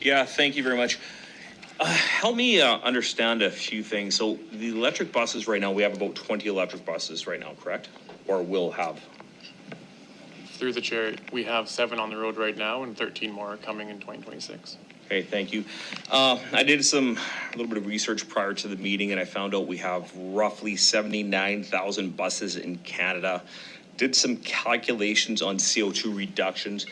Yeah, thank you very much. Help me understand a few things. So the electric buses right now, we have about 20 electric buses right now, correct? Or will have? Through the chair, we have 7 on the road right now and 13 more are coming in 2026. Okay, thank you. I did a little bit of research prior to the meeting, and I found out we have roughly 79,000 buses in Canada. Did some calculations on CO2 reductions.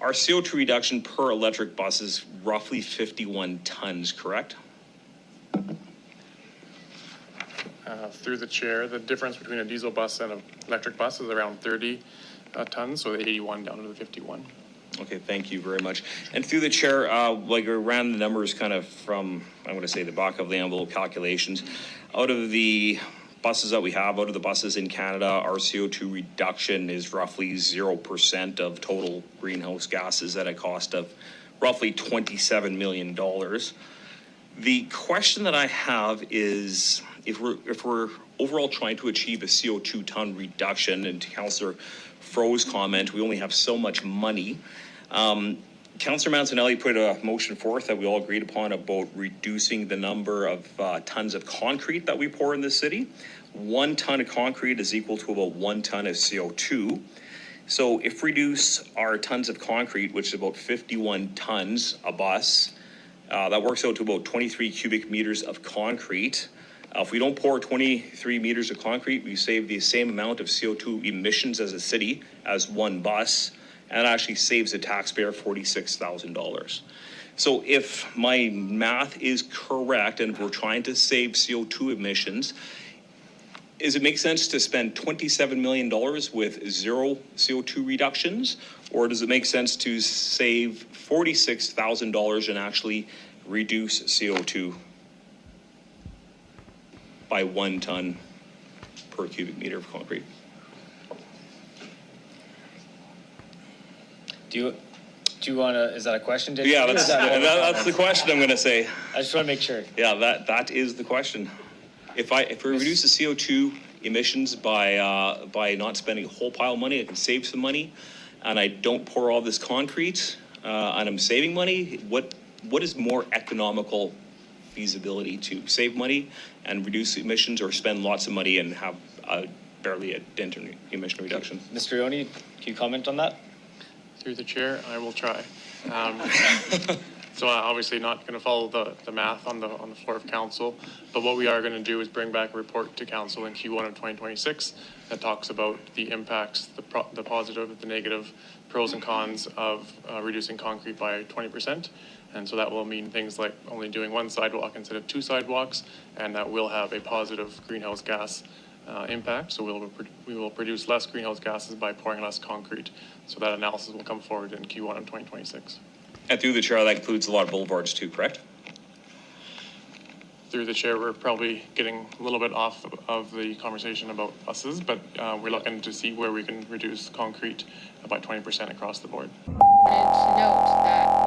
Our CO2 reduction per electric bus is roughly 51 tons, correct? Through the chair, the difference between a diesel bus and an electric bus is around 30 tons, so the 81 down to the 51. Okay, thank you very much. And through the chair, like I ran the numbers kind of from, I'm going to say the back of the envelope calculations. Out of the buses that we have, out of the buses in Canada, our CO2 reduction is roughly 0% of total greenhouse gases at a cost of roughly $27 million. The question that I have is, if we're overall trying to achieve a CO2 ton reduction, and to Councillor Fro's comment, we only have so much money. Councillor Mancinelli put a motion forth that we all agreed upon about reducing the number of tons of concrete that we pour in this city. 1 ton of concrete is equal to about 1 ton of CO2. So if we reduce our tons of concrete, which is about 51 tons a bus, that works out to about 23 cubic meters of concrete. If we don't pour 23 meters of concrete, we save the same amount of CO2 emissions as a city as 1 bus, and it actually saves the taxpayer $46,000. So if my math is correct, and if we're trying to save CO2 emissions, does it make sense to spend $27 million with 0 CO2 reductions, or does it make sense to save $46,000 and actually reduce CO2 by 1 ton per cubic meter of concrete? Do you want to, is that a question? Yeah, that's the question I'm going to say. I just want to make sure. Yeah, that is the question. If we reduce the CO2 emissions by not spending a whole pile of money, I can save some money, and I don't pour all this concrete, and I'm saving money. What is more economical feasibility, to save money and reduce emissions, or spend lots of money and have barely a dent in emission reduction? Mr. Ioni, can you comment on that? Through the chair, I will try. So obviously not going to follow the math on the floor of council, but what we are going to do is bring back a report to council in Q1 of 2026 that talks about the impacts, the positive, the negative, pros and cons of reducing concrete by 20%. And so that will mean things like only doing 1 sidewalk instead of 2 sidewalks, and that will have a positive greenhouse gas impact. So we will produce less greenhouse gases by pouring less concrete. So that analysis will come forward in Q1 of 2026. And through the chair, that includes a lot of boulevards too, correct? Through the chair, we're probably getting a little bit off of the conversation about buses, but we're looking to see where we can reduce concrete by 20% across the board. I wanted to note that